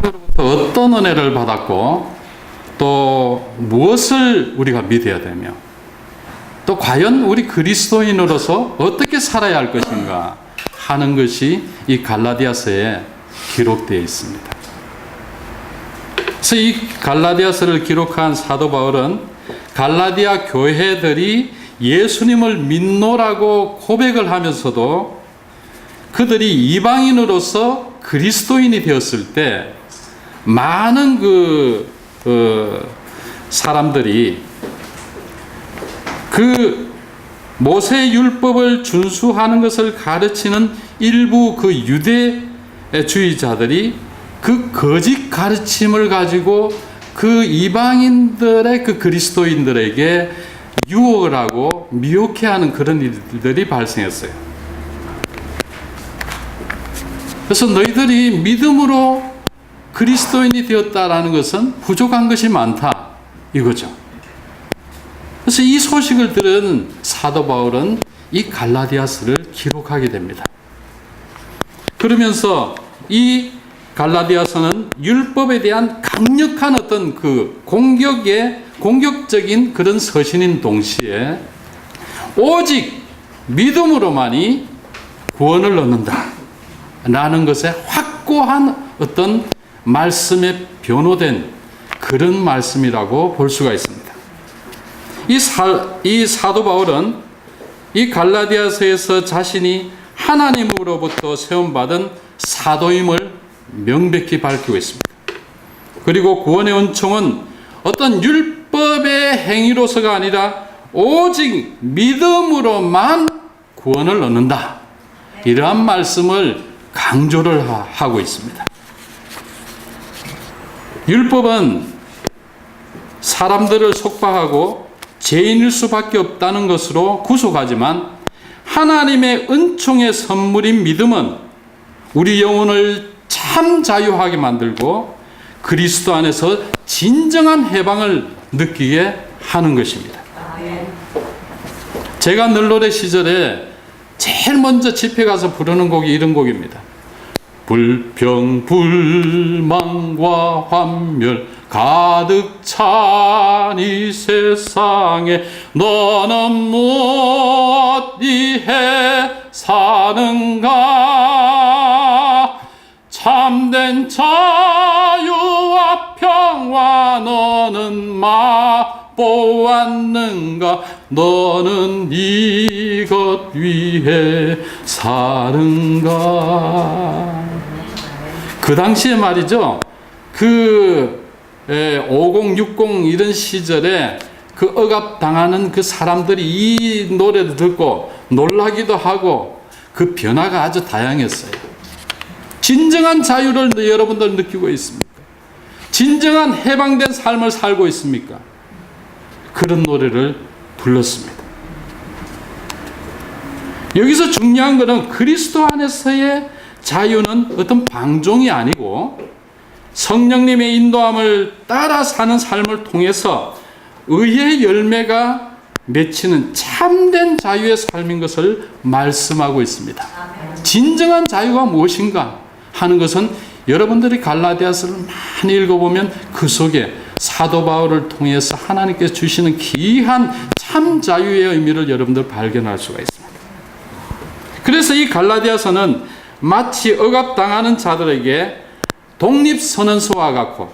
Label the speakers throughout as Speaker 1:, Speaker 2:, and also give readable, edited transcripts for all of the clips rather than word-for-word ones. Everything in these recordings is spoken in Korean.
Speaker 1: 하나님으로부터 어떤 은혜를 받았고 또 무엇을 우리가 믿어야 되며 또 과연 우리 그리스도인으로서 어떻게 살아야 할 것인가 하는 것이 이 갈라디아서에 기록되어 있습니다. 그래서 이 갈라디아서를 기록한 사도 바울은 갈라디아 교회들이 예수님을 믿노라고 고백을 하면서도 그들이 이방인으로서 그리스도인이 되었을 때 많은 사람들이 그 모세 율법을 준수하는 것을 가르치는 일부 그 유대주의자들이 그 거짓 가르침을 가지고 그 이방인들의 그 그리스도인들에게 유혹을 하고 미혹해하는 그런 일들이 발생했어요. 그래서 너희들이 믿음으로 그리스도인이 되었다라는 것은 부족한 것이 많다 이거죠. 그래서 이 소식을 들은 사도 바울은 이 갈라디아서를 기록하게 됩니다. 그러면서 이 갈라디아서는 율법에 대한 강력한 어떤 그 공격적인 그런 서신인 동시에 오직 믿음으로만이 구원을 얻는다 라는 것에 확고한 어떤 말씀에 변호된 그런 말씀이라고 볼 수가 있습니다. 이 사도 바울은 이 갈라디아서에서 자신이 하나님으로부터 세움받은 사도임을 명백히 밝히고 있습니다. 그리고 구원의 은총은 어떤 율법의 행위로서가 아니라 오직 믿음으로만 구원을 얻는다. 이러한 말씀을 강조를 하고 있습니다. 율법은 사람들을 속박하고 죄인일 수밖에 없다는 것으로 구속하지만 하나님의 은총의 선물인 믿음은 우리 영혼을 참 자유하게 만들고 그리스도 안에서 진정한 해방을 느끼게 하는 것입니다. 제가 널노래 시절에 제일 먼저 집회 가서 부르는 곡이 이런 곡입니다. 불평 불만과 환멸 가득 찬 이 세상에 너는 무엇 위해 사는가? 참된 자유와 평화 너는 맛보았는가? 너는 이것 위해 사는가? 그 당시에 말이죠. 50, 60 이런 시절에 그 억압당하는 그 사람들이 이 노래를 듣고 놀라기도 하고 그 변화가 아주 다양했어요. 진정한 자유를 여러분들 느끼고 있습니까? 진정한 해방된 삶을 살고 있습니까? 그런 노래를 불렀습니다. 여기서 중요한 것은 그리스도 안에서의 자유는 어떤 방종이 아니고 성령님의 인도함을 따라 사는 삶을 통해서 의의 열매가 맺히는 참된 자유의 삶인 것을 말씀하고 있습니다. 진정한 자유가 무엇인가 하는 것은 여러분들이 갈라디아서를 많이 읽어보면 그 속에 사도 바울을 통해서 하나님께서 주시는 귀한 참 자유의 의미를 여러분들 발견할 수가 있습니다. 그래서 이 갈라디아서는 마치 억압당하는 자들에게 독립선언서와 같고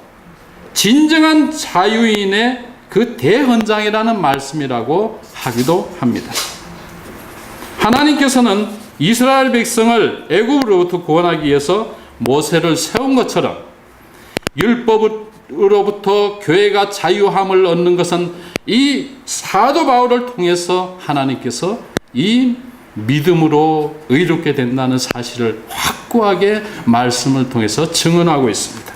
Speaker 1: 진정한 자유인의 그 대헌장이라는 말씀이라고 하기도 합니다. 하나님께서는 이스라엘 백성을 애굽으로부터 구원하기 위해서 모세를 세운 것처럼 율법으로부터 교회가 자유함을 얻는 것은 이 사도 바울을 통해서 하나님께서 이 믿음으로 의롭게 된다는 사실을 확고하게 말씀을 통해서 증언하고 있습니다.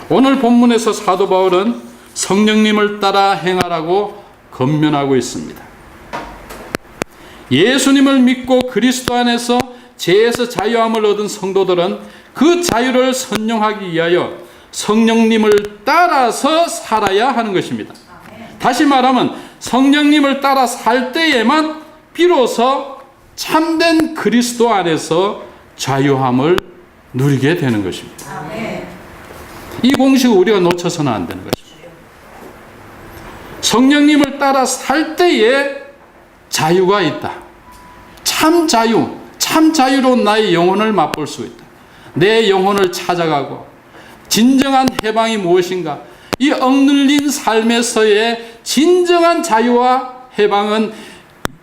Speaker 1: 오늘 본문에서 사도 바울은 성령님을 따라 행하라고 권면하고 있습니다. 예수님을 믿고 그리스도 안에서 죄에서 자유함을 얻은 성도들은 그 자유를 선용하기 위하여 성령님을 따라서 살아야 하는 것입니다. 다시 말하면 성령님을 따라 살 때에만 비로소 참된 그리스도 안에서 자유함을 누리게 되는 것입니다. 이 공식을 우리가 놓쳐서는 안 되는 것입니다. 성령님을 따라 살 때에 자유가 있다. 참 자유, 참 자유로운 나의 영혼을 맛볼 수 있다. 내 영혼을 찾아가고 진정한 해방이 무엇인가? 이 억눌린 삶에서의 진정한 자유와 해방은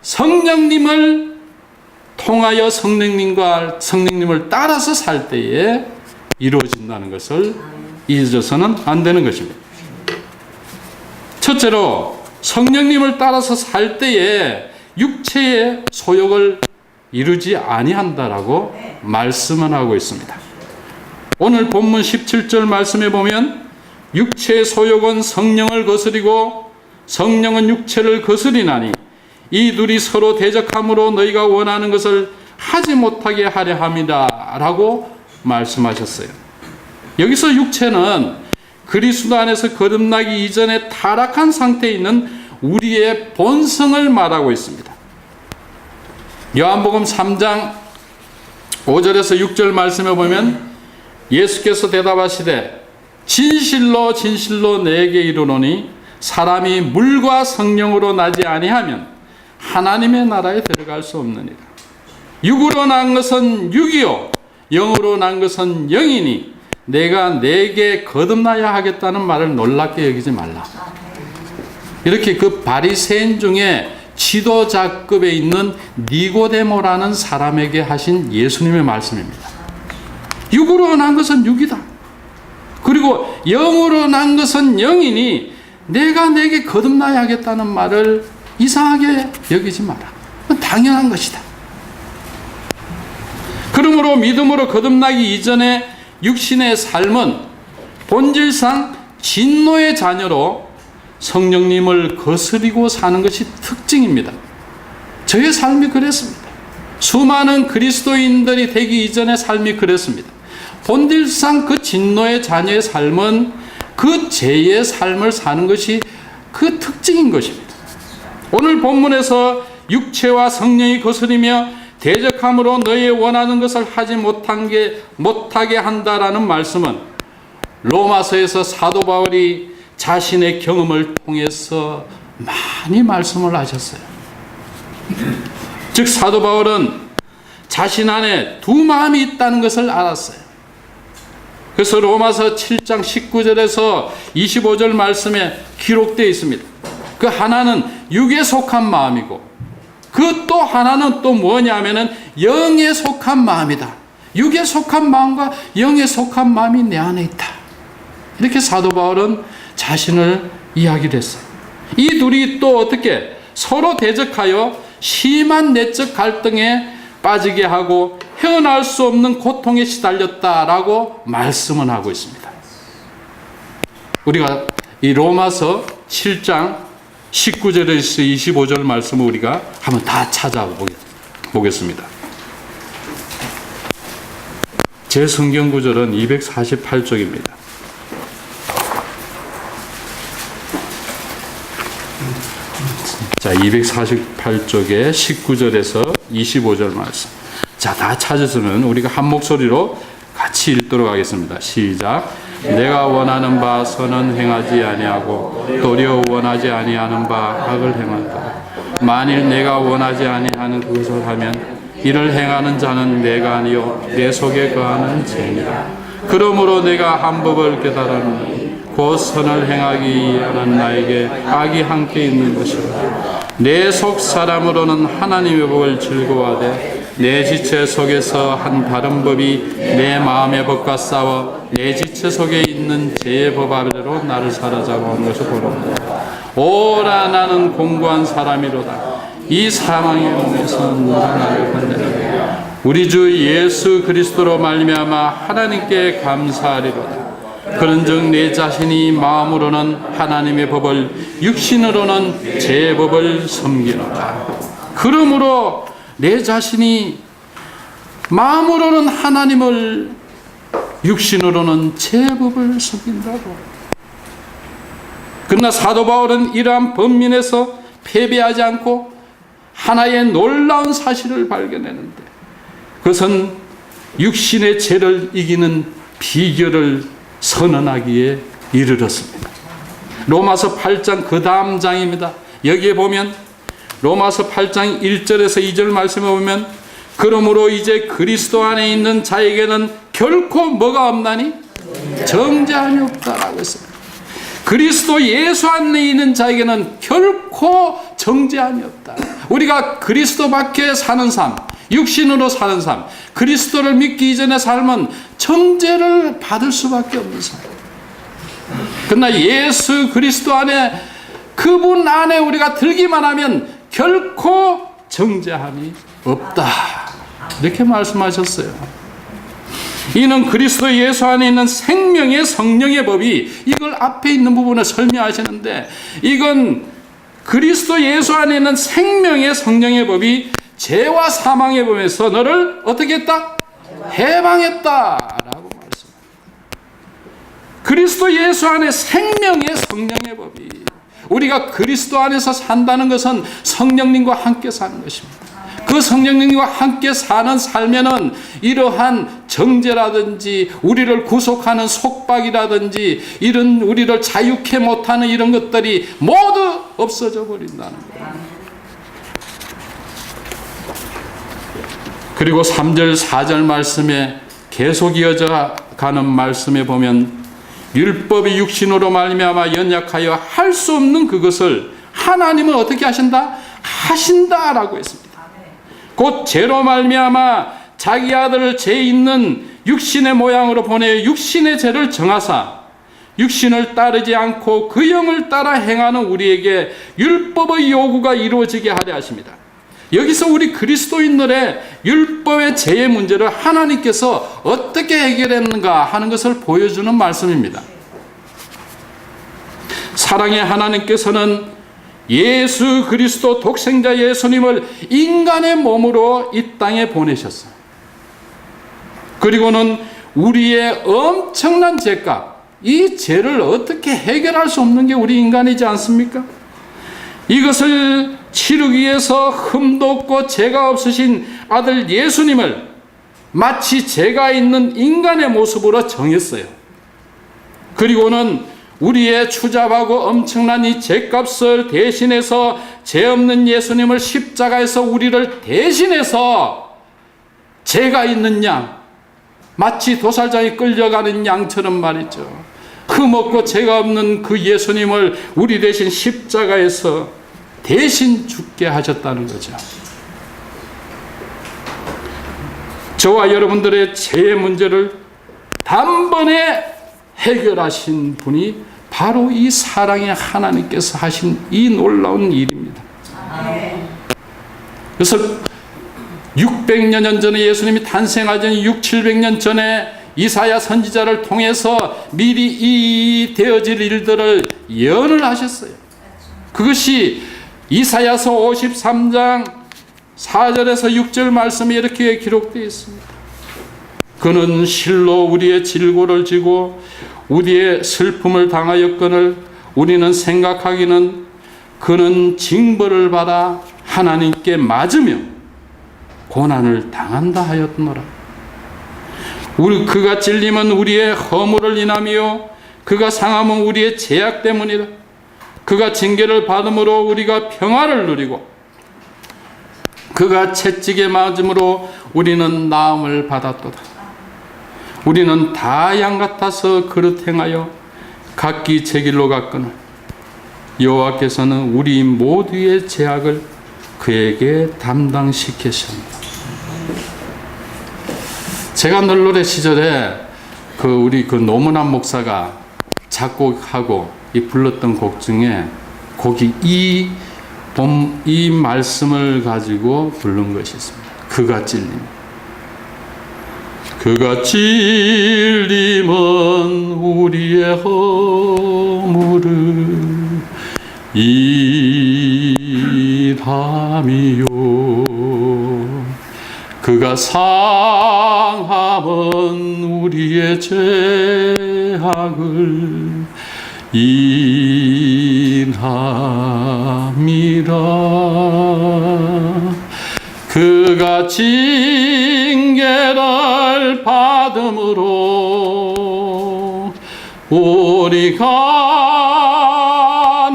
Speaker 1: 성령님을 통하여 성령님을 따라서 살 때에 이루어진다는 것을 잊어서는 안 되는 것입니다. 첫째로 성령님을 따라서 살 때에 육체의 소욕을 이루지 아니한다라고 말씀을 하고 있습니다. 오늘 본문 17절 말씀에 보면 육체의 소욕은 성령을 거스리고 성령은 육체를 거스리나니 이 둘이 서로 대적함으로 너희가 원하는 것을 하지 못하게 하려 함이다 라고 말씀하셨어요. 여기서 육체는 그리스도 안에서 거듭나기 이전에 타락한 상태에 있는 우리의 본성을 말하고 있습니다. 요한복음 3장 5절에서 6절 말씀에 보면 예수께서 대답하시되 진실로 진실로 내게 이르노니 사람이 물과 성령으로 나지 아니하면 하나님의 나라에 들어갈 수 없느니라. 육으로 난 것은 육이요 영으로 난 것은 영이니 내가 내게 거듭나야 하겠다는 말을 놀랍게 여기지 말라. 이렇게 그 바리새인 중에 지도자급에 있는 니고데모라는 사람에게 하신 예수님의 말씀입니다. 육으로 난 것은 육이다. 그리고 영으로 난 것은 영이니 내가 내게 거듭나야 하겠다는 말을 이상하게 여기지 마라. 당연한 것이다. 그러므로 믿음으로 거듭나기 이전에 육신의 삶은 본질상 진노의 자녀로 성령님을 거스리고 사는 것이 특징입니다. 저의 삶이 그랬습니다. 수많은 그리스도인들이 되기 이전의 삶이 그랬습니다. 본질상 그 진노의 자녀의 삶은 그 죄의 삶을 사는 것이 그 특징인 것입니다. 오늘 본문에서 육체와 성령이 거스리며 대적함으로 너희 원하는 것을 하지 못하게 한다라는 말씀은 로마서에서 사도 바울이 자신의 경험을 통해서 많이 말씀을 하셨어요. 즉 사도 바울은 자신 안에 두 마음이 있다는 것을 알았어요. 그래서 로마서 7장 19절에서 25절 말씀에 기록되어 있습니다. 그 하나는 육에 속한 마음이고 그 또 하나는 또 뭐냐면은 영에 속한 마음이다. 육에 속한 마음과 영에 속한 마음이 내 안에 있다. 이렇게 사도 바울은 자신을 이야기를 했어요. 이 둘이 또 어떻게 서로 대적하여 심한 내적 갈등에 빠지게 하고 헤어날 수 없는 고통에 시달렸다라고 말씀을 하고 있습니다. 우리가 이 로마서 7장 19절에서 25절 말씀을 우리가 한번 다 찾아보겠습니다. 제 성경 구절은 248쪽입니다. 자, 248쪽에 19절에서 25절 말씀. 자, 다 찾으시면 우리가 한 목소리로 같이 읽도록 하겠습니다. 시작. 내가 원하는 바 선은 행하지 아니하고 도리어 원하지 아니하는 바 악을 행한다. 만일 내가 원하지 아니하는 그것을 하면 이를 행하는 자는 내가 아니요 내 속에 거하는 죄니라. 그러므로 내가 한 법을 깨달았노니 곧 선을 행하기 하는 나에게 악이 함께 있는 것이라. 내 속 사람으로는 하나님의 법을 즐거워하되 내 지체 속에서 한 다른 법이 내 마음의 법과 싸워 내 지체 속에 있는 죄의 법 아래로 나를 사로잡아온 것을 보노라. 오라 나는 공고한 사람이로다. 이 사망의 몸에서 누가 나를 건져내리까. 우리 주 예수 그리스도로 말미암아 하나님께 감사하리로다. 그런즉 내 자신이 마음으로는 하나님의 법을 육신으로는 제 법을 섬기노라. 그러므로 내 자신이 마음으로는 하나님을 육신으로는 제 법을 섬긴다고. 그러나 사도 바울은 이러한 번민에서 패배하지 않고 하나의 놀라운 사실을 발견했는데 그것은 육신의 죄를 이기는 비결을 선언하기에 이르렀습니다. 로마서 8장 그 다음 장입니다. 여기에 보면 로마서 8장 1절에서 2절 말씀에 보면 그러므로 이제 그리스도 안에 있는 자에게는 결코 뭐가 없나니? 정죄함이 없다라고 했습니다. 그리스도 예수 안에 있는 자에게는 결코 정죄함이 없다. 우리가 그리스도 밖에 사는 삶, 육신으로 사는 삶, 그리스도를 믿기 이전의 삶은 정죄를 받을 수밖에 없는 삶. 그러나 예수 그리스도 안에, 그분 안에 우리가 들기만 하면 결코 정죄함이 없다. 이렇게 말씀하셨어요. 이는 그리스도 예수 안에 있는 생명의 성령의 법이, 이걸 앞에 있는 부분을 설명하시는데, 이건 그리스도 예수 안에 있는 생명의 성령의 법이 죄와 사망의 법에서 너를 어떻게 했다? 해방했다라고 말씀합니다. 그리스도 예수 안에 생명의 성령의 법이, 우리가 그리스도 안에서 산다는 것은 성령님과 함께 사는 것입니다. 그 성령님과 함께 사는 삶에는 이러한 정죄라든지 우리를 구속하는 속박이라든지 이런 우리를 자유케 못하는 이런 것들이 모두 없어져 버린다는 거예요. 그리고 3절 4절 말씀에 계속 이어져 가는 말씀에 보면 율법이 육신으로 말미암아 연약하여 할 수 없는 그것을 하나님은 어떻게 하신다? 하신다라고 했습니다. 곧 죄로 말미암아 자기 아들을 죄 있는 육신의 모양으로 보내 육신의 죄를 정하사 육신을 따르지 않고 그 영을 따라 행하는 우리에게 율법의 요구가 이루어지게 하려 하십니다. 여기서 우리 그리스도인들의 율법의 죄의 문제를 하나님께서 어떻게 해결했는가 하는 것을 보여주는 말씀입니다. 사랑의 하나님께서는 예수 그리스도 독생자 예수님을 인간의 몸으로 이 땅에 보내셨어요. 그리고는 우리의 엄청난 죄값, 이 죄를 어떻게 해결할 수 없는 게 우리 인간이지 않습니까? 이것을 치르기 위해서 흠도 없고 죄가 없으신 아들 예수님을 마치 죄가 있는 인간의 모습으로 정했어요. 그리고는 우리의 추잡하고 엄청난 이 죄값을 대신해서 죄 없는 예수님을 십자가에서 우리를 대신해서 죄가 있는 양, 마치 도살장에 끌려가는 양처럼 말이죠. 흠없고 죄가 없는 그 예수님을 우리 대신 십자가에서 대신 죽게 하셨다는 거죠. 저와 여러분들의 죄의 문제를 단번에 해결하신 분이 바로 이 사랑의 하나님께서 하신 이 놀라운 일입니다. 그래서 600년 전에 예수님이 탄생하기 600-700년 전에 이사야 선지자를 통해서 미리 이 되어질 일들을 예언을 하셨어요. 그것이 이사야서 53장 4절에서 6절 말씀에 이렇게 기록되어 있습니다. 그는 실로 우리의 질고를 지고 우리의 슬픔을 당하였거늘 우리는 생각하기는 그는 징벌을 받아 하나님께 맞으며 고난을 당한다 하였노라. 그가 찔림은 우리의 허물을 인하며 그가 상함은 우리의 죄악 때문이라. 그가 징계를 받음으로 우리가 평화를 누리고 그가 채찍에 맞음으로 우리는 나음을 받았도다. 우리는 다 양 같아서 그릇 행하여 각기 제 길로 갔거늘 여호와께서는 우리 모두의 죄악을 그에게 담당시키셨습니다. 제가 널노래 시절에 우리 노문환 목사가 작곡하고 불렀던 곡 중에 곡이 이 말씀을 가지고 부른 것이 있습니다. 그가 찔림. 그가 찔림은 우리의 허물을 인함이요 그가 상함은 우리의 죄악을 인함이라. 그가 징계를 받음으로 우리가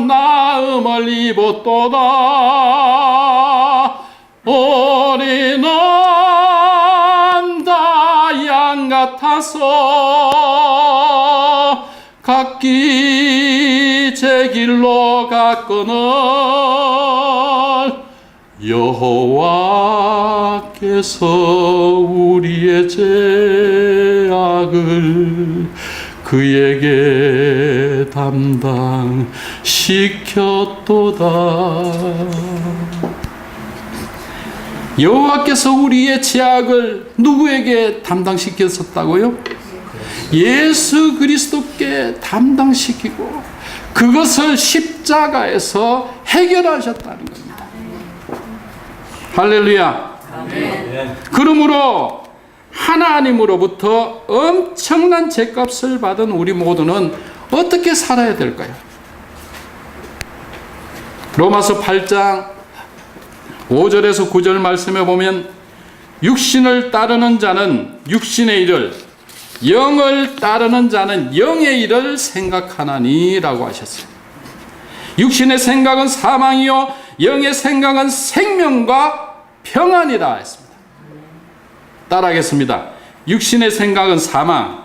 Speaker 1: 나음을 입었도다. 우리는 다 양 같아서 각기 제 길로 갔거늘 여호와께서 우리의 죄악을 그에게 담당시켰도다. 여호와께서 우리의 죄악을 누구에게 담당시켰었다고요? 예수 그리스도께 담당시키고 그것을 십자가에서 해결하셨다는 겁니다. 할렐루야. 그러므로 하나님으로부터 엄청난 죄값을 받은 우리 모두는 어떻게 살아야 될까요? 로마서 8장 5절에서 9절 말씀에 보면 육신을 따르는 자는 육신의 일을, 영을 따르는 자는 영의 일을 생각하나니 라고 하셨어요. 육신의 생각은 사망이요 영의 생각은 생명과 평안이라 했습니다. 따라하겠습니다. 육신의 생각은 사망,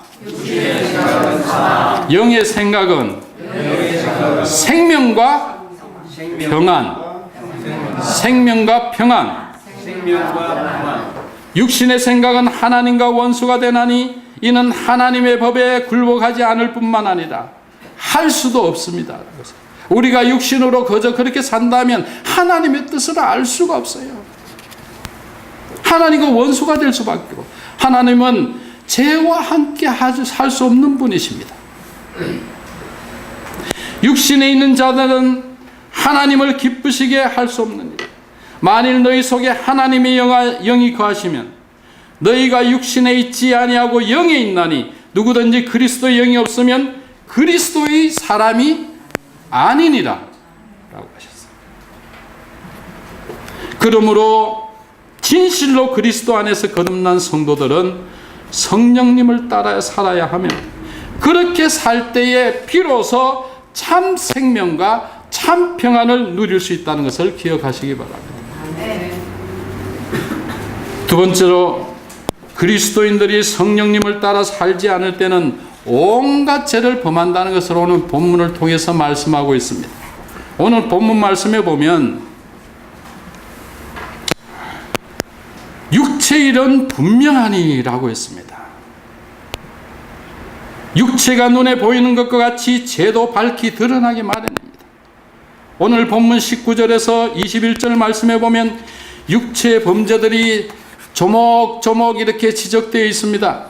Speaker 1: 영의 생각은 생명과 평안. 생명과 평안. 육신의 생각은 하나님과 원수가 되나니 이는 하나님의 법에 굴복하지 않을 뿐만 아니라 할 수도 없습니다. 우리가 육신으로 그저 그렇게 산다면 하나님의 뜻을 알 수가 없어요. 하나님과 원수가 될 수밖에 없고, 하나님은 죄와 함께 살 수 없는 분이십니다. 육신에 있는 자들은 하나님을 기쁘시게 할 수 없는 일. 만일 너희 속에 하나님의 영이 거하시면 너희가 육신에 있지 아니하고 영에 있나니 누구든지 그리스도의 영이 없으면 그리스도의 사람이 아니니라 라고 하셨어요. 그러므로 진실로 그리스도 안에서 거듭난 성도들은 성령님을 따라 살아야 하며 그렇게 살 때에 비로소 참 생명과 참 평안을 누릴 수 있다는 것을 기억하시기 바랍니다. 두 번째로 그리스도인들이 성령님을 따라 살지 않을 때는 온갖 죄를 범한다는 것을 오늘 본문을 통해서 말씀하고 있습니다. 오늘 본문 말씀에 보면 육체의 일은 분명하니 라고 했습니다. 육체가 눈에 보이는 것과 같이 죄도 밝히 드러나게 마련입니다. 오늘 본문 19절에서 21절 말씀에 보면 육체의 범죄들이 조목조목 이렇게 지적되어 있습니다.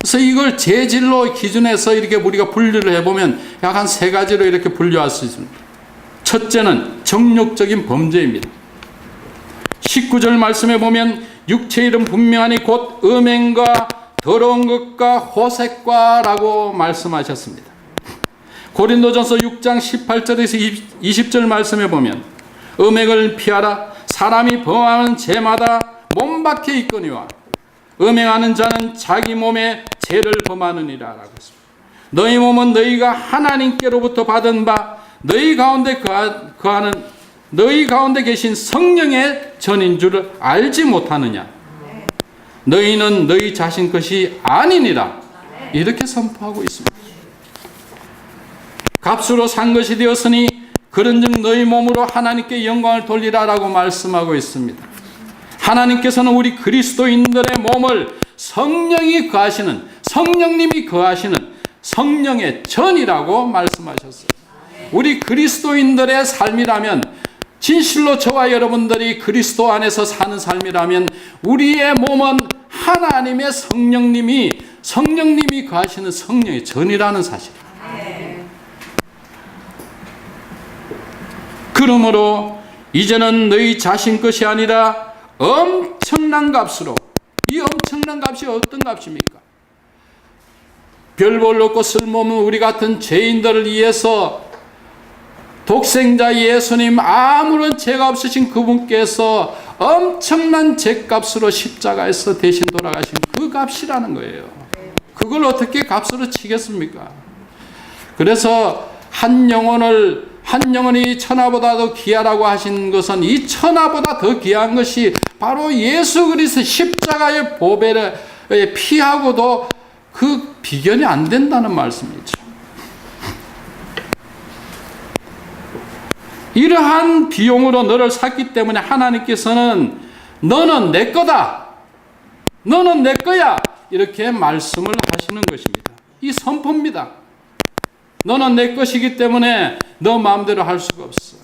Speaker 1: 그래서 이걸 죄질로 기준해서 이렇게 우리가 분류를 해보면 약 한 세 가지로 이렇게 분류할 수 있습니다. 첫째는 정욕적인 범죄입니다. 19절 말씀에 보면 육체의 일은 분명하니 곧 음행과 더러운 것과 호색과 라고 말씀하셨습니다. 고린도전서 6장 18절에서 20절 말씀에 보면 음행을 피하라. 사람이 범하는 죄마다 몸박혀 있거니와 음행하는 자는 자기 몸에 죄를 범하느니라 라고 했습니다. 너희 몸은 너희가 하나님께로부터 받은 바 너희 가운데 너희 가운데 계신 성령의 전인 줄을 알지 못하느냐. 너희는 너희 자신 것이 아니니라 이렇게 선포하고 있습니다. 값으로 산 것이 되었으니 그런즉 너희 몸으로 하나님께 영광을 돌리라라고 말씀하고 있습니다. 하나님께서는 우리 그리스도인들의 몸을 성령이 거하시는, 성령님이 거하시는 성령의 전이라고 말씀하셨어요. 우리 그리스도인들의 삶이라면, 진실로 저와 여러분들이 그리스도 안에서 사는 삶이라면 우리의 몸은 하나님의 성령님이 거하시는 성령의 전이라는 사실입니다. 그러므로 이제는 너희 자신 것이 아니라 엄청난 값으로, 이 엄청난 값이 어떤 값입니까? 별 볼 없고 쓸모없는 우리 같은 죄인들을 위해서 독생자 예수님, 아무런 죄가 없으신 그분께서 엄청난 죄값으로 십자가에서 대신 돌아가신 그 값이라는 거예요. 그 그걸 어떻게 값으로 치겠습니까? 그래서 한 영혼이 천하보다도 귀하라고 하신 것은 이 천하보다 더 귀한 것이 바로 예수 그리스도 십자가의 보배를 피하고도 그 비견이 안 된다는 말씀이죠. 이러한 비용으로 너를 샀기 때문에 하나님께서는 너는 내 거다, 너는 내 거야, 이렇게 말씀을 하시는 것입니다. 이 선포입니다. 너는 내 것이기 때문에 너 마음대로 할 수가 없어.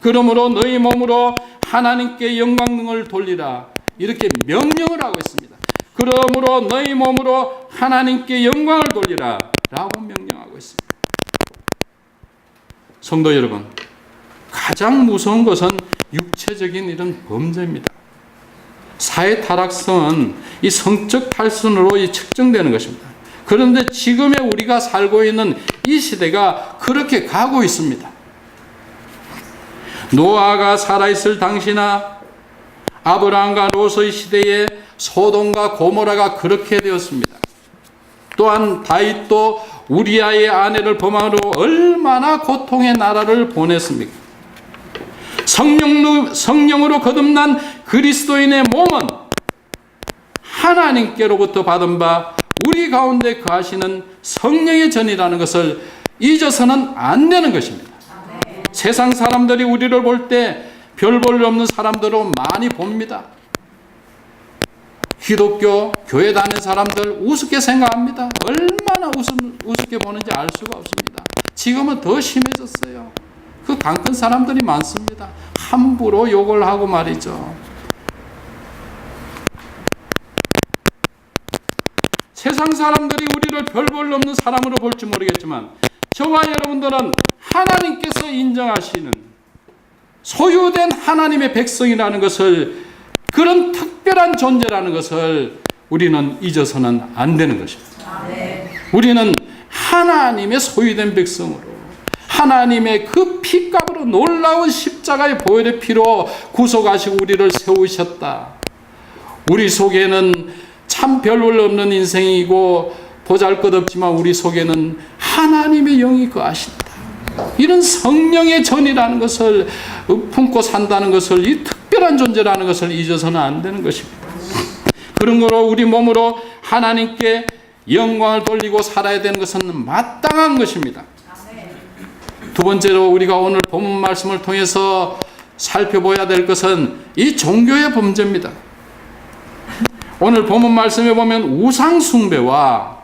Speaker 1: 그러므로 너희 몸으로 하나님께 영광을 돌리라, 이렇게 명령을 하고 있습니다. 그러므로 너희 몸으로 하나님께 영광을 돌리라 라고 명령하고 있습니다. 성도 여러분, 가장 무서운 것은 육체적인 이런 범죄입니다. 사회 타락성은 이 성적 탈선으로 측정되는 것입니다. 그런데 지금의 우리가 살고 있는 이 시대가 그렇게 가고 있습니다. 노아가 살아있을 당시나 아브라함과 롯의 시대에 소돔과 고모라가 그렇게 되었습니다. 또한 다윗도 우리아의 아내를 범함으로 얼마나 고통의 나라를 보냈습니까? 성령으로 거듭난 그리스도인의 몸은 하나님께로부터 받은 바 우리 가운데 거하시는 성령의 전이라는 것을 잊어서는 안 되는 것입니다. 세상 사람들이 우리를 볼 때 별 볼 없는 사람들로 많이 봅니다. 기독교 교회 다니는 사람들 우습게 생각합니다. 얼마나 우습게 보는지 알 수가 없습니다. 지금은 더 심해졌어요. 그 강큰 사람들이 많습니다. 함부로 욕을 하고 말이죠. 세상 사람들이 우리를 별 볼 없는 사람으로 볼지 모르겠지만 저와 여러분들은 하나님께서 인정하시는 소유된 하나님의 백성이라는 것을, 그런 특별한 존재라는 것을 우리는 잊어서는 안 되는 것입니다. 우리는 하나님의 소유된 백성으로 하나님의 그 피값으로 놀라운 십자가의 보혈의 피로 구속하시고 우리를 세우셨다. 우리 속에는 참 별볼 없는 인생이고 보잘것없지만 우리 속에는 하나님의 영이 거하신다. 이런 성령의 전이라는 것을 품고 산다는 것을, 이 특별한 존재라는 것을 잊어서는 안 되는 것입니다. 그런 거로 우리 몸으로 하나님께 영광을 돌리고 살아야 되는 것은 마땅한 것입니다. 두 번째로 우리가 오늘 본문 말씀을 통해서 살펴봐야 될 것은 이 종교의 범죄입니다. 오늘 본문 말씀에 보면 우상숭배와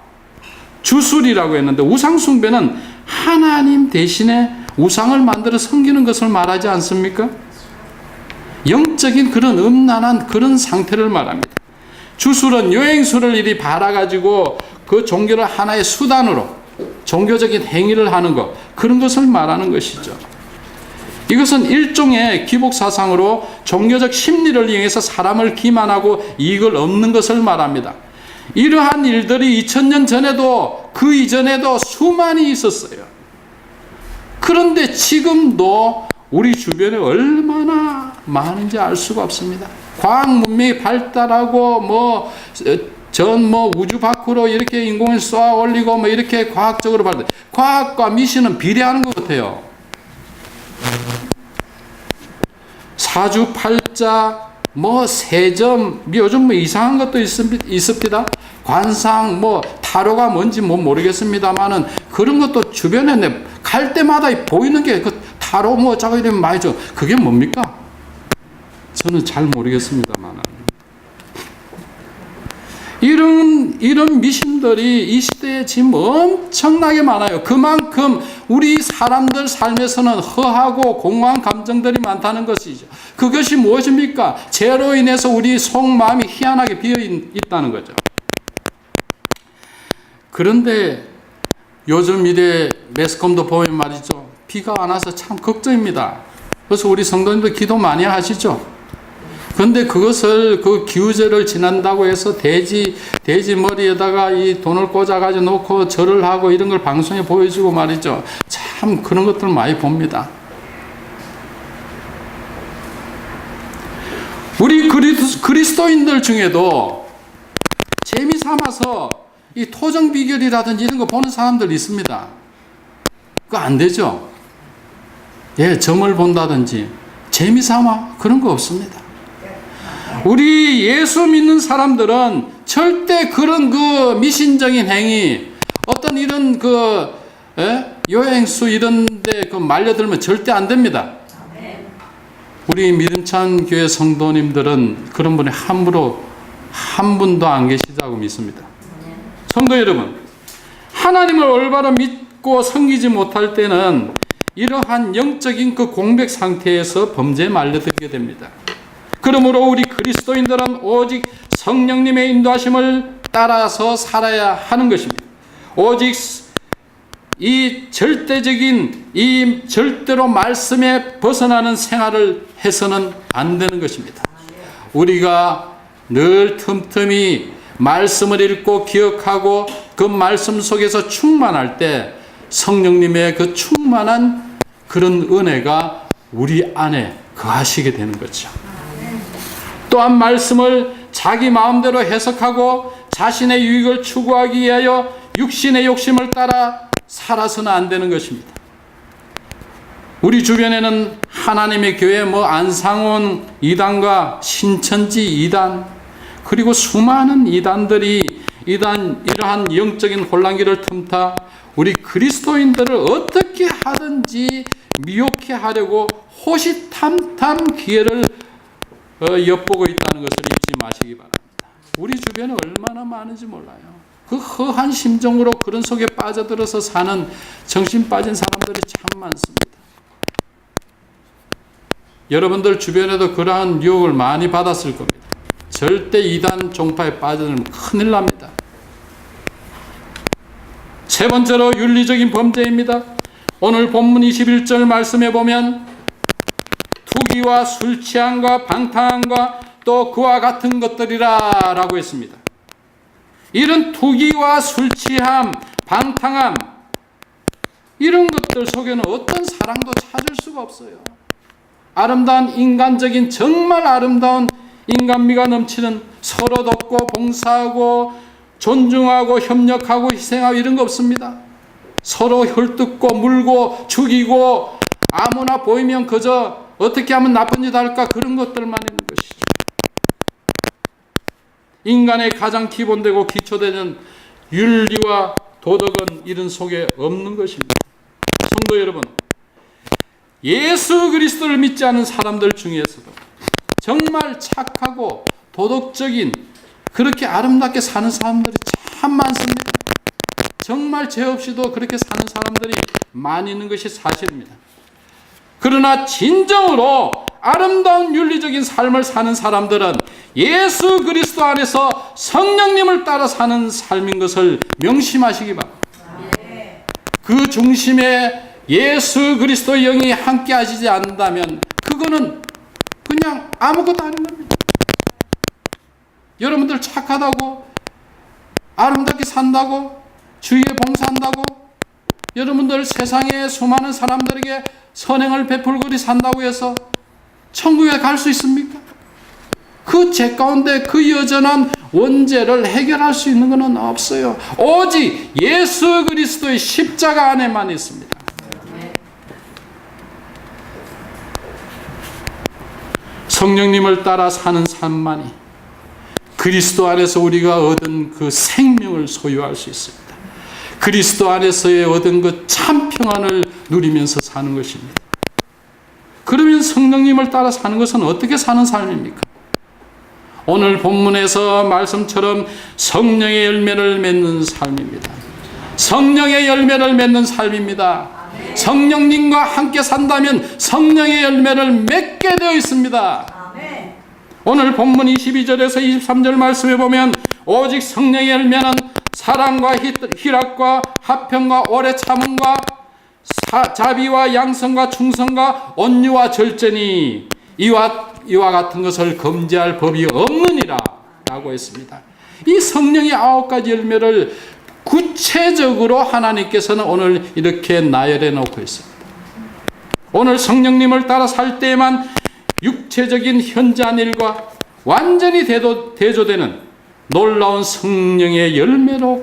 Speaker 1: 주술이라고 했는데, 우상숭배는 하나님 대신에 우상을 만들어 섬기는 것을 말하지 않습니까? 영적인 그런 음란한 그런 상태를 말합니다. 주술은 여행수를 이리 바라가지고 그 종교를 하나의 수단으로 종교적인 행위를 하는 것, 그런 것을 말하는 것이죠. 이것은 일종의 기복사상으로 종교적 심리를 이용해서 사람을 기만하고 이익을 얻는 것을 말합니다. 이러한 일들이 2000년 전에도 그 이전에도 수많이 있었어요. 그런데 지금도 우리 주변에 얼마나 많은지 알 수가 없습니다. 과학 문명이 발달하고 우주 밖으로 이렇게 인공을 쏘아 올리고 이렇게 과학적으로 발달. 과학과 미신은 비례하는 것 같아요. 사주팔자, 세점, 요즘 이상한 것도 있습니다. 관상, 타로가 뭔지 모르겠습니다만은 그런 것도 주변에 갈 때마다 보이는 게 그 타로 자고 이러면 많이 줘. 그게 뭡니까? 저는 잘 모르겠습니다만은. 이런 미신들이 이 시대에 지금 엄청나게 많아요. 그만큼 우리 사람들 삶에서는 허하고 공허한 감정들이 많다는 것이죠. 그것이 무엇입니까? 죄로 인해서 우리 속마음이 희한하게 비어 있다는 거죠. 그런데 요즘 이래 매스컴도 보면 말이죠. 비가 안 와서 참 걱정입니다. 그래서 우리 성도님들 기도 많이 하시죠. 근데 그것을 그 기우제를 지난다고 해서 돼지 머리에다가 이 돈을 꽂아가지고 놓고 절을 하고 이런 걸 방송에 보여주고 말이죠. 참 그런 것들 많이 봅니다. 우리 그리스도인들 중에도 재미 삼아서 이 토정 비결이라든지 이런 거 보는 사람들 있습니다. 그거 안 되죠. 예, 점을 본다든지 재미삼아 그런 거 없습니다. 우리 예수 믿는 사람들은 절대 그런 그 미신적인 행위, 어떤 이런 그 요행수 이런 데 그 말려들면 절대 안 됩니다. 우리 믿음찬 교회 성도님들은 그런 분이 함부로 한 분도 안 계시다고 믿습니다. 성도 여러분, 하나님을 올바로 믿고 섬기지 못할 때는 이러한 영적인 그 공백 상태에서 범죄에 말려들게 됩니다. 그러므로 우리 그리스도인들은 오직 성령님의 인도하심을 따라서 살아야 하는 것입니다. 오직 이 절대적인 이 절대로 말씀에 벗어나는 생활을 해서는 안 되는 것입니다. 우리가 늘 틈틈이 말씀을 읽고 기억하고 그 말씀 속에서 충만할 때 성령님의 그 충만한 그런 은혜가 우리 안에 거하시게 되는 거죠. 또한 말씀을 자기 마음대로 해석하고 자신의 유익을 추구하기 위하여 육신의 욕심을 따라 살아서는 안 되는 것입니다. 우리 주변에는 하나님의 교회 안상원 이단과 신천지 이단 그리고 수많은 이단들이 이러한 영적인 혼란기를 틈타 우리 그리스도인들을 어떻게 하든지 미혹해 하려고 호시탐탐 기회를 엿보고 있다는 것을 잊지 마시기 바랍니다. 우리 주변에 얼마나 많은지 몰라요. 그 허한 심정으로 그런 속에 빠져들어서 사는 정신 빠진 사람들이 참 많습니다. 여러분들 주변에도 그러한 유혹을 많이 받았을 겁니다. 절대 이단 종파에 빠져들면 큰일 납니다. 세 번째로 윤리적인 범죄입니다. 오늘 본문 21절 말씀에 보면 투기와 술 취함과 방탕함과 또 그와 같은 것들이라 라고 했습니다. 이런 투기와 술 취함, 방탕함 이런 것들 속에는 어떤 사랑도 찾을 수가 없어요. 아름다운 인간적인 정말 아름다운 인간미가 넘치는 서로 돕고 봉사하고 존중하고 협력하고 희생하고 이런 거 없습니다. 서로 헐뜯고 물고 죽이고 아무나 보이면 그저 어떻게 하면 나쁜 짓 할까 그런 것들만 있는 것이죠. 인간의 가장 기본되고 기초되는 윤리와 도덕은 이런 속에 없는 것입니다. 성도 여러분, 예수 그리스도를 믿지 않은 사람들 중에서도 정말 착하고 도덕적인 그렇게 아름답게 사는 사람들이 참 많습니다. 정말 죄 없이도 그렇게 사는 사람들이 많이 있는 것이 사실입니다. 그러나 진정으로 아름다운 윤리적인 삶을 사는 사람들은 예수 그리스도 안에서 성령님을 따라 사는 삶인 것을 명심하시기 바랍니다. 그 중심에 예수 그리스도의 영이 함께 하시지 않는다면 그거는 그냥 아무것도 아닌 겁니다. 여러분들 착하다고 아름답게 산다고 주위에 봉사한다고 여러분들 세상에 수많은 사람들에게 선행을 베풀고 산다고 해서 천국에 갈 수 있습니까? 그 죄 가운데 그 여전한 원죄를 해결할 수 있는 것은 없어요. 오직 예수 그리스도의 십자가 안에만 있습니다. 성령님을 따라 사는 삶만이 그리스도 안에서 우리가 얻은 그 생명을 소유할 수 있습니다. 그리스도 안에서의 얻은 그 참 평안을 누리면서 사는 것입니다. 그러면 성령님을 따라 사는 것은 어떻게 사는 삶입니까? 오늘 본문에서 말씀처럼 성령의 열매를 맺는 삶입니다. 성령의 열매를 맺는 삶입니다. 성령님과 함께 산다면 성령의 열매를 맺게 되어 있습니다. 오늘 본문 22절에서 23절 말씀에 보면 오직 성령의 열매는 사랑과 희락과 화평과 오래 참음과 자비와 양성과 충성과 온유와 절제니 이와 같은 것을 금지할 법이 없느니라 라고 했습니다. 이 성령의 9가지 열매를 구체적으로 하나님께서는 오늘 이렇게 나열해 놓고 있습니다. 오늘 성령님을 따라 살 때에만 육체적인 현저한 일과 완전히 대조되는 놀라운 성령의 열매로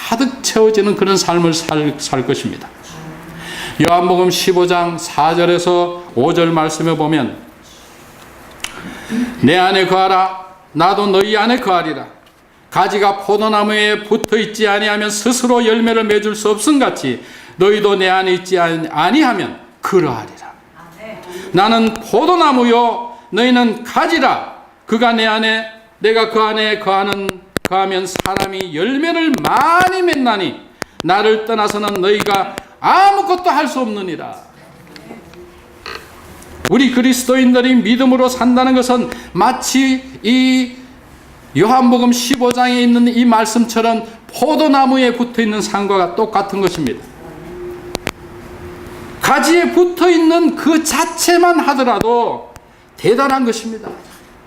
Speaker 1: 가득 채워지는 그런 삶을 살 것입니다. 요한복음 15장 4절에서 5절 말씀에 보면 내 안에 거하라 나도 너희 안에 거하리라. 가지가 포도나무에 붙어있지 아니하면 스스로 열매를 맺을 수 없음같이 너희도 내 안에 있지 아니하면 그러하리라. 나는 포도나무요 너희는 가지라. 그가 내 안에 내가 그 안에 거하면 사람이 열매를 많이 맺나니 나를 떠나서는 너희가 아무것도 할 수 없느니라. 우리 그리스도인들이 믿음으로 산다는 것은 마치 이 요한복음 15장에 있는 이 말씀처럼 포도나무에 붙어있는 산과 똑같은 것입니다. 가지에 붙어있는 그 자체만 하더라도 대단한 것입니다.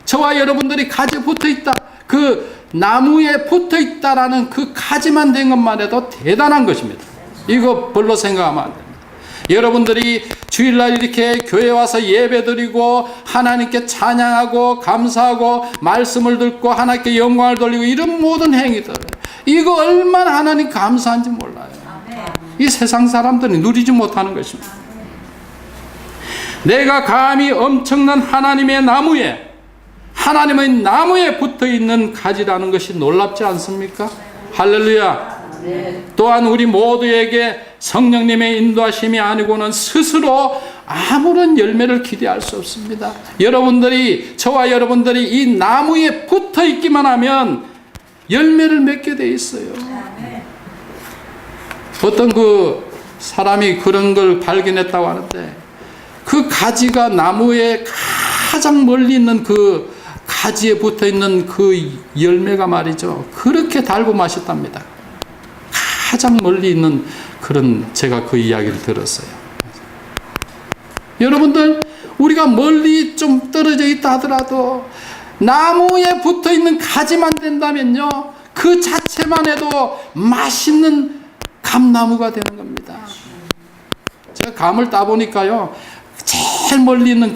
Speaker 1: 저와 여러분들이 가지에 붙어있다, 그 나무에 붙어있다라는 그 가지만 된 것만 해도 대단한 것입니다. 이거 별로 생각하면 안 됩니다. 여러분들이 주일날 이렇게 교회 와서 예배드리고 하나님께 찬양하고 감사하고 말씀을 듣고 하나님께 영광을 돌리고 이런 모든 행위들, 이거 얼마나 하나님 감사한지 몰라요. 이 세상 사람들이 누리지 못하는 것입니다. 내가 감히 엄청난 하나님의 나무에 붙어있는 가지라는 것이 놀랍지 않습니까? 할렐루야. 또한 우리 모두에게 성령님의 인도하심이 아니고는 스스로 아무런 열매를 기대할 수 없습니다. 저와 여러분들이 이 나무에 붙어 있기만 하면 열매를 맺게 돼 있어요. 어떤 그 사람이 그런 걸 발견했다고 하는데, 그 가지가 나무에 가장 멀리 있는 그 가지에 붙어 있는 그 열매가 말이죠, 그렇게 달고 맛있답니다. 가장 멀리 있는 그런, 제가 그 이야기를 들었어요. 여러분들, 우리가 멀리 좀 떨어져 있다 하더라도 나무에 붙어 있는 가지만 된다면요, 그 자체만 해도 맛있는 감나무가 되는 겁니다. 제가 감을 따보니까요, 제일 멀리 있는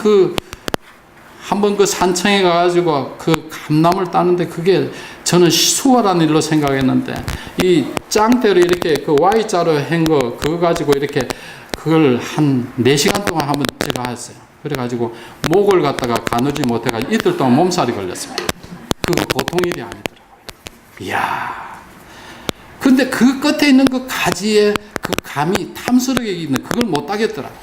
Speaker 1: 한번 그 산청에 가가지고 그 감나무를 따는데 그게 저는 수월한 일로 생각했는데, 이 짱대로 이렇게 그 Y자로 한 거, 그거 가지고 이렇게 그걸 한 4시간 동안 한번 제가 했어요. 그래가지고 목을 갖다가 가누지 못해가지고 이틀 동안 몸살이 걸렸습니다. 그거 보통 일이 아니더라고요. 이야. 근데 그 끝에 있는 그 가지에 그 감이 탐스럽게 있는 그걸 못 따겠더라고요.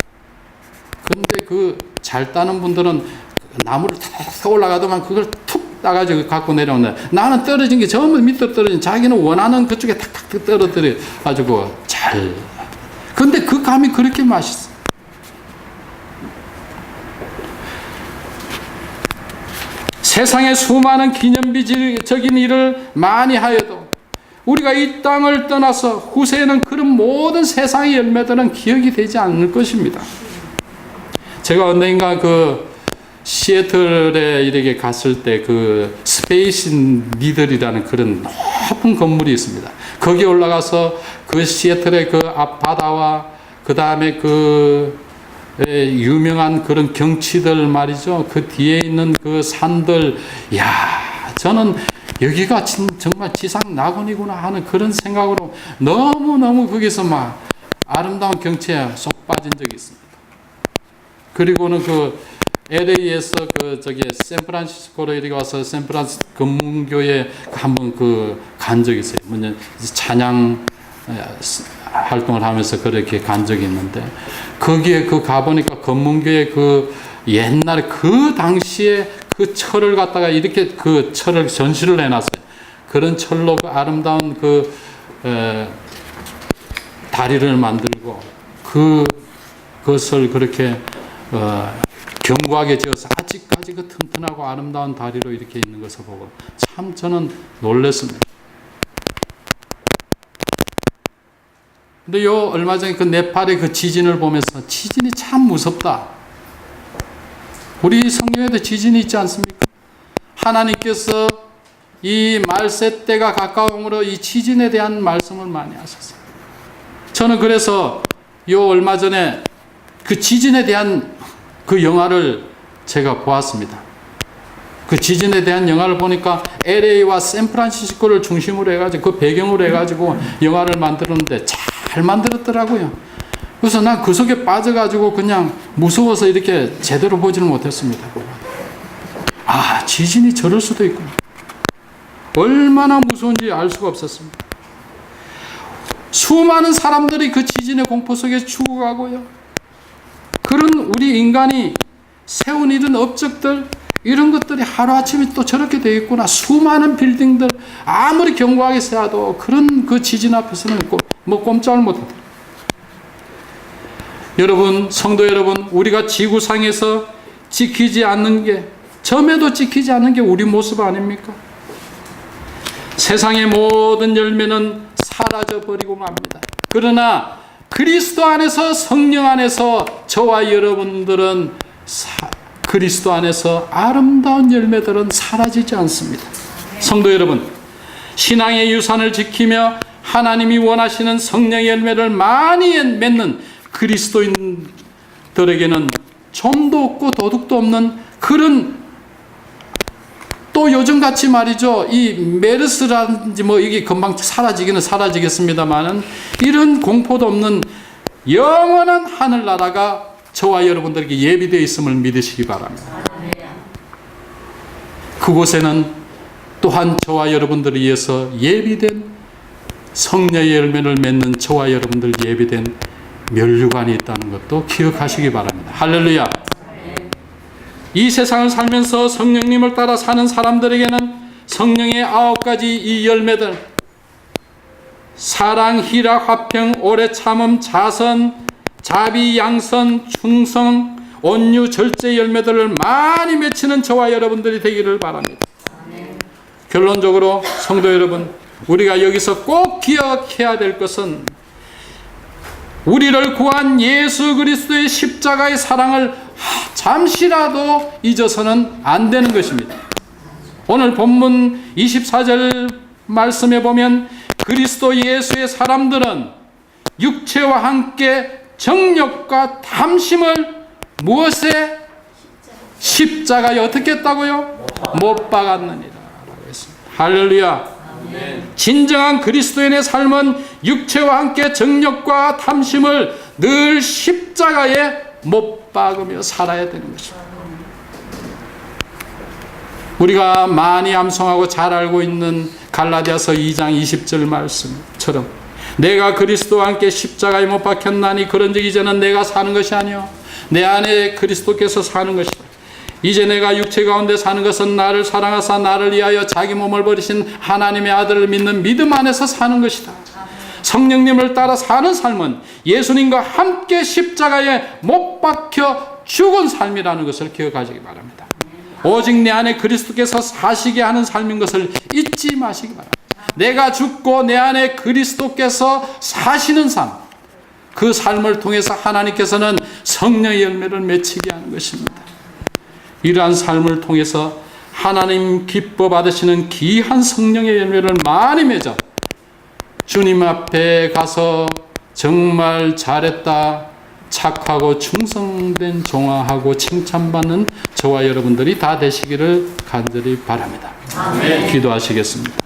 Speaker 1: 근데 그 잘 따는 분들은 나무를 탁 올라가더만 그걸 툭 따가지고 갖고 내려오는데, 나는 떨어진 게 전부 밑으로 떨어진, 자기는 원하는 그쪽에 탁탁 떨어뜨려 가지고 잘. 근데 그 감이 그렇게 맛있어. 세상에 수많은 기념비적인 일을 많이 하여도 우리가 이 땅을 떠나서 후세에는 그런 모든 세상의 열매들은 기억이 되지 않을 것입니다. 제가 언젠가 시애틀에 이렇게 갔을 때 그 스페이스 니들이라는 그런 높은 건물이 있습니다. 거기 올라가서 그 시애틀의 그 앞바다와 그 다음에 그 유명한 그런 경치들 말이죠. 그 뒤에 있는 그 산들, 야, 저는 여기가 정말 지상 낙원이구나 하는 그런 생각으로 너무너무 거기서 막 아름다운 경치에 쏙 빠진 적이 있습니다. 그리고는 그 LA에서 샌프란시스코로 이렇게 와서 샌프란시스코 금문교에 한번 간 적이 있어요. 뭐냐, 찬양 활동을 하면서 그렇게 간 적이 있는데, 거기에 가보니까 금문교에 옛날에 그 당시에 그 철을 갖다가 이렇게 그 철을 전시를 해놨어요. 그런 철로 그 아름다운 다리를 만들고 그것을 그렇게 견고하게 지어서 아직까지 그 튼튼하고 아름다운 다리로 이렇게 있는 것을 보고 참 저는 놀랐습니다. 근데 얼마 전에 그 네팔의 그 지진을 보면서 지진이 참 무섭다. 우리 성경에도 지진이 있지 않습니까? 하나님께서 이 말세 때가 가까움으로 이 지진에 대한 말씀을 많이 하셨어요. 저는 그래서 얼마 전에 그 지진에 대한 그 영화를 제가 보았습니다. 그 지진에 대한 영화를 보니까 LA와 샌프란시스코를 중심으로 해가지고 그 배경으로 해가지고 영화를 만들었는데 잘 만들었더라고요. 그래서 난 그 속에 빠져가지고 그냥 무서워서 이렇게 제대로 보지는 못했습니다. 아, 지진이 저럴 수도 있구나. 얼마나 무서운지 알 수가 없었습니다. 수많은 사람들이 그 지진의 공포 속에 죽어가고요. 그런 우리 인간이 세운 이런 업적들, 이런 것들이 하루아침에 또 저렇게 되어 있구나. 수많은 빌딩들, 아무리 견고하게 세워도 그런 그 지진 앞에서는 꼼짝을 못하더라고요. 여러분, 성도 여러분, 우리가 지구상에서 지키지 않는 게, 점에도 지키지 않는 게 우리 모습 아닙니까? 세상의 모든 열매는 사라져버리고 맙니다. 그러나 그리스도 안에서, 성령 안에서 저와 여러분들은 그리스도 안에서 아름다운 열매들은 사라지지 않습니다. 성도 여러분, 신앙의 유산을 지키며 하나님이 원하시는 성령의 열매를 많이 맺는 그리스도인들에게는 좀도 없고 도둑도 없는 그런, 또 요즘같이 말이죠, 이 메르스라든지 이게 금방 사라지기는 사라지겠습니다만은 이런 공포도 없는 영원한 하늘나라가 저와 여러분들에게 예비되어 있음을 믿으시기 바랍니다. 그곳에는 또한 저와 여러분들을 위해서 예비된 성령의 열매를 맺는 저와 여러분들 예비된 면류관이 있다는 것도 기억하시기 바랍니다. 할렐루야. 이 세상을 살면서 성령님을 따라 사는 사람들에게는 성령의 9가지 이 열매들, 사랑, 희락, 화평, 오래 참음, 자선, 자비, 양선, 충성, 온유, 절제 열매들을 많이 맺히는 저와 여러분들이 되기를 바랍니다. 결론적으로 성도 여러분, 우리가 여기서 꼭 기억해야 될 것은 우리를 구한 예수 그리스도의 십자가의 사랑을 잠시라도 잊어서는 안 되는 것입니다. 오늘 본문 24절 말씀에 보면 그리스도 예수의 사람들은 육체와 함께 정욕과 탐심을 무엇에? 십자가에 어떻게 했다고요? 못 박았느니라 라고 했습니다. 할렐루야. 진정한 그리스도인의 삶은 육체와 함께 정욕과 탐심을 늘 십자가에 못 박으며 살아야 되는 것입니다. 우리가 많이 암송하고 잘 알고 있는 갈라디아서 2장 20절 말씀처럼 내가 그리스도와 함께 십자가에 못 박혔나니 그런즉 이제는 내가 사는 것이 아니요 내 안에 그리스도께서 사는 것이다. 이제 내가 육체 가운데 사는 것은 나를 사랑하사 나를 위하여 자기 몸을 버리신 하나님의 아들을 믿는 믿음 안에서 사는 것이다. 성령님을 따라 사는 삶은 예수님과 함께 십자가에 못 박혀 죽은 삶이라는 것을 기억하시기 바랍니다. 오직 내 안에 그리스도께서 사시게 하는 삶인 것을 잊지 마시기 바랍니다. 내가 죽고 내 안에 그리스도께서 사시는 삶, 그 삶을 통해서 하나님께서는 성령의 열매를 맺히게 하는 것입니다. 이러한 삶을 통해서 하나님 기뻐 받으시는 귀한 성령의 열매를 많이 맺어 주님 앞에 가서 정말 잘했다, 착하고 충성된 종아하고 칭찬받는 저와 여러분들이 다 되시기를 간절히 바랍니다. 아멘. 기도하시겠습니다.